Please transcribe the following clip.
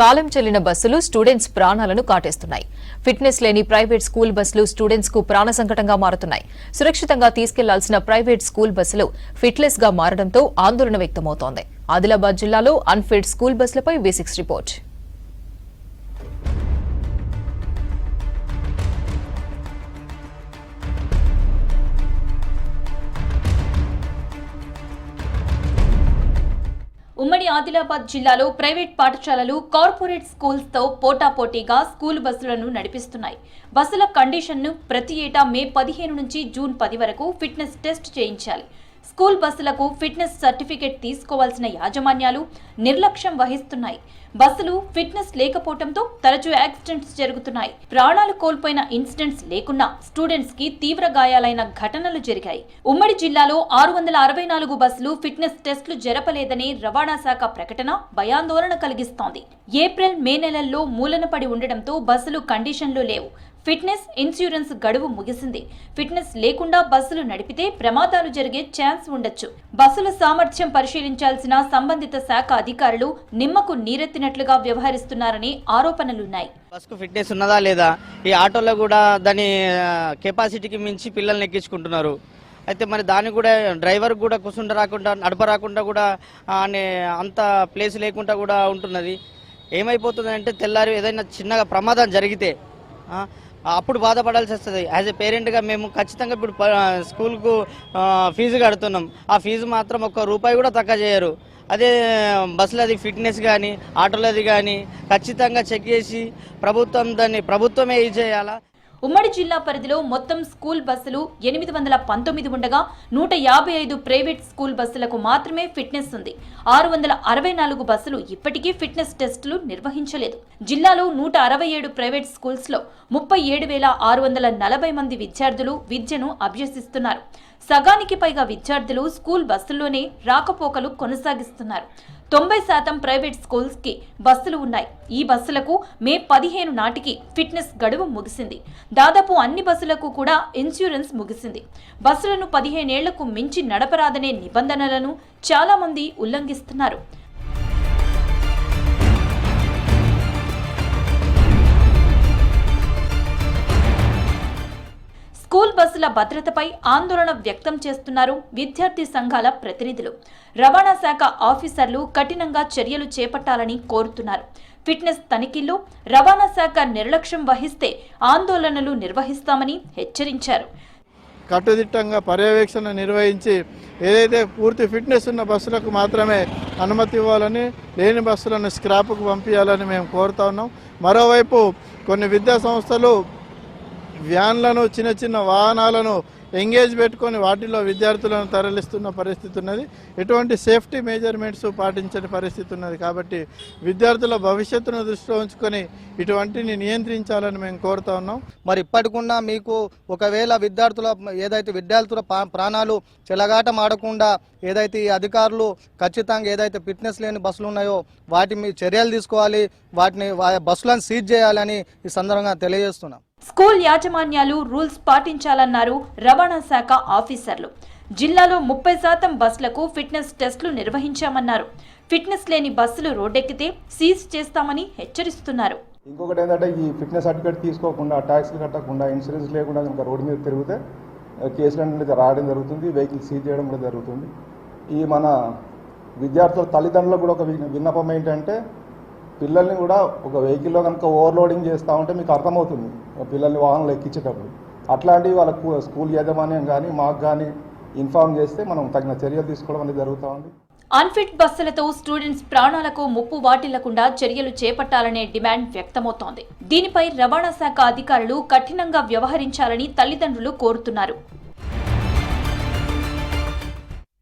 కాలం చెల్లిన బస్సులు స్టూడెంట్స్ ప్రాణాలను కాటేస్తున్నాయి. ఫిట్నెస్ లేని ప్రైవేట్ స్కూల్ బస్సులు స్టూడెంట్స్ కు ప్రాణ సంకటంగా మారుతున్నాయి. సురక్షితంగా తీసుకెళ్లాల్సిన ప్రైవేట్ స్కూల్ బస్సులు ఫిట్లెస్ గా మారడంతో ఆందోళన వ్యక్తమవుతోంది. ఆదిలాబాద్ జిల్లాలో అన్ఫిట్ స్కూల్ బస్సులపై V6 రిపోర్ట్. ఉమ్మడి ఆదిలాబాద్ జిల్లాలో ప్రైవేట్ పాఠశాలలు కార్పొరేట్ స్కూల్స్ తో పోటాపోటీగా స్కూల్ బస్సులను నడిపిస్తున్నాయి. బస్సుల కండిషన్ను ప్రతి ఏటా మే 15 నుంచి జూన్ 10 వరకు ఫిట్నెస్ టెస్ట్ చేయించాలి. స్కూల్ బస్సులకు ఫిట్నెస్ సర్టిఫికెట్ తీసుకోవాల్సిన యాజమాన్యాలు నిర్లక్ష్యం వహిస్తున్నాయి. బస్సులు ఫిట్నెస్ లేకపోవడంతో తరచూ యాక్సిడెంట్స్ జరుగుతున్నాయి. ప్రాణాలు కోల్పోయిన ఇన్సిడెంట్స్ లేకున్నా స్టూడెంట్స్ కి తీవ్ర గాయాలైన ఘటనలు జరిగాయి. ఉమ్మడి జిల్లాలో 664 బస్సులు ఫిట్నెస్ టెస్టులు జరపలేదని రవాణా శాఖ ప్రకటన భయాందోళన కలిగిస్తోంది. ఏప్రిల్, మే నెలల్లో మూలన పడి ఉండడంతో బస్సులు కండిషన్లు లేవు. ఫిట్నెస్, ఇన్సూరెన్స్ గడువు ముగిసింది. ఫిట్నెస్ లేకుండా బస్సులు నడిపితే ప్రమాదాలు జరిగే ఛాన్స్ ఉండొచ్చు. బస్సుల సామర్థ్యం పరిశీలించాల్సిన సంబంధిత శాఖ అధికారులు నిమ్మకు నీరెత్తినట్లుగా వ్యవహరిస్తున్నారని ఆరోపణలున్నాయి. బస్కు ఫిట్నెస్ ఉన్నదా లేదా, ఈ ఆటోలో కూడా దాని కెపాసిటీకి మించి పిల్లల్ని ఎక్కించుకుంటున్నారు. అయితే మరి దాన్ని కూడా డ్రైవర్ కూడా కూర్చుండ రాకుండా నడపరాకుండా కూడా అంత ప్లేస్ లేకుండా కూడా ఉంటున్నది. ఏమైపోతుంది అంటే తెల్లారి ఏదైనా చిన్నగా ప్రమాదం జరిగితే అప్పుడు బాధపడాల్సి వస్తుంది. యాజ్ ఎ పేరెంట్గా మేము ఖచ్చితంగా ఇప్పుడు స్కూల్కు ఫీజు కడుతున్నాం. ఆ ఫీజు మాత్రం ₹1 కూడా తక్కువ చేయరు. అదే బస్సులది ఫిట్నెస్ కానీ ఆటోలది కానీ ఖచ్చితంగా చెక్ చేసి ప్రభుత్వమే ఇది చేయాలా. ఉమ్మడి జిల్లా పరిధిలో మొత్తం స్కూల్ బస్సులు 819 ఉండగా 155 ప్రైవేట్ స్కూల్ బస్సులకు మాత్రమే ఫిట్నెస్ ఉంది. 664 బస్సులు ఇప్పటికీ ఫిట్నెస్ టెస్టులు నిర్వహించలేదు. జిల్లాలో 167 ప్రైవేట్ స్కూల్స్ లో 37,640 మంది విద్యార్థులు విద్యను అభ్యసిస్తున్నారు. సగానికి పైగా విద్యార్థులు స్కూల్ బస్సుల్లోనే రాకపోకలు కొనసాగిస్తున్నారు. 90% ప్రైవేట్ స్కూల్స్ కి బస్సులు ఉన్నాయి. ఈ బస్సులకు మే 15 నాటికి ఫిట్నెస్ గడువు ముగిసింది. దాదాపు అన్ని బస్సులకు కూడా ఇన్సూరెన్స్ ముగిసింది. బస్సులను 15 ఏళ్లకు మించి నడపరాదనే నిబంధనలను చాలా మంది ఉల్లంఘిస్తున్నారు. స్కూల్ బస్సుల భద్రతపై ఆందోళన వ్యక్తం చేస్తున్నారు విద్యార్థి సంఘాల ప్రతినిధులు. రవాణా శాఖ ఆఫీసర్లు కఠినంగా చర్యలు చేపట్టాలని కోరుతున్నారు. ఫిట్నెస్ తనిఖీల్లో రవాణా శాఖ నిర్లక్ష్యం వహిస్తే ఆందోళనలు నిర్వహిస్తామని హెచ్చరించారు. కట్టుదిట్టంగా పర్యవేక్షణ నిర్వహించి ఏదైతే పూర్తి ఫిట్నెస్ ఉన్న బస్సులకు మాత్రమే అనుమతి ఇవ్వాలని, లేని బస్సులను స్క్రాప్కు పంపించాలని మేము కోరుతా ఉన్నాం. మరోవైపు కొన్ని విద్యా సంస్థలు వ్యాన్లను, చిన్న చిన్న వాహనాలను ఎంగేజ్ పెట్టుకొని వాటిలో విద్యార్థులను తరలిస్తున్న పరిస్థితి ఉన్నది. ఎటువంటి సేఫ్టీ మెజర్మెంట్స్ పాటించని పరిస్థితి ఉన్నది. కాబట్టి విద్యార్థుల భవిష్యత్తును దృష్టిలో ఉంచుకొని ఇటువంటిని నియంత్రించాలని మేము కోరుతా ఉన్నాం. మరి ఇప్పటికున్నా మీకు ఒకవేళ విద్యార్థుల ప్రాణాలు చెలగాట మాడకుండా ఏదైతే ఈ అధికారులు ఖచ్చితంగా ఏదైతే ఫిట్నెస్ లేని బస్సులు ఉన్నాయో వాటి మీద చర్యలు తీసుకోవాలి, వాటిని బస్సులను సీజ్ చేయాలని ఈ సందర్భంగా తెలియజేస్తున్నాం. స్కూల్ యాజమాన్యాలు రూల్స్ పాటించాలన్నారు రవాణా శాఖ ఆఫీసర్లు. జిల్లాలో 30% బస్సులకు ఫిట్నెస్ టెస్టులు నిర్వహించామన్నారు. ఫిట్నెస్ లేని బస్సులు రోడ్డెక్కితే సీజ్ చేస్తామని హెచ్చరిస్తున్నారు. ఇంకొకటి ఏంటంటే ఈ ఫిట్నెస్ సర్టిఫికేట్ తీసుకోకుండా, ట్యాక్స్లు కట్టకుండా, ఇన్సూరెన్స్ లేకుండా కనుక రోడ్డు మీద తిరిగితే కేసులు అనేది రావడం జరుగుతుంది, వెహికల్ సీజ్ చేయడం కూడా జరుగుతుంది. ఈ మన విద్యార్థుల తల్లిదండ్రులకు కూడా ఒక విన్నపం ఏంటంటే పిల్లల్ని కూడా ఒక వెహికల్లో కనుక ఓవర్లోడింగ్ చేస్తూ ఉంటే మీకు అర్థమవుతుంది పిల్లల్ని వాహనంలో ఎక్కించేటప్పుడు. అట్లాంటివి వాళ్ళకు స్కూల్ యాజమాన్యం కానీ మాకు కానీ ఇన్ఫార్మ్ చేస్తే మనం తగిన చర్యలు తీసుకోవడం అనేది జరుగుతూ ఉంది. అన్ఫిట్ బస్సులతో స్టూడెంట్స్ ప్రాణాలకు ముప్పు వాటిల్లకుండా చర్యలు చేపట్టాలనే డిమాండ్ వ్యక్తమవుతోంది. దీనిపై రవాణా శాఖ అధికారులు కఠినంగా వ్యవహరించాలని తల్లిదండ్రులు కోరుతున్నారు.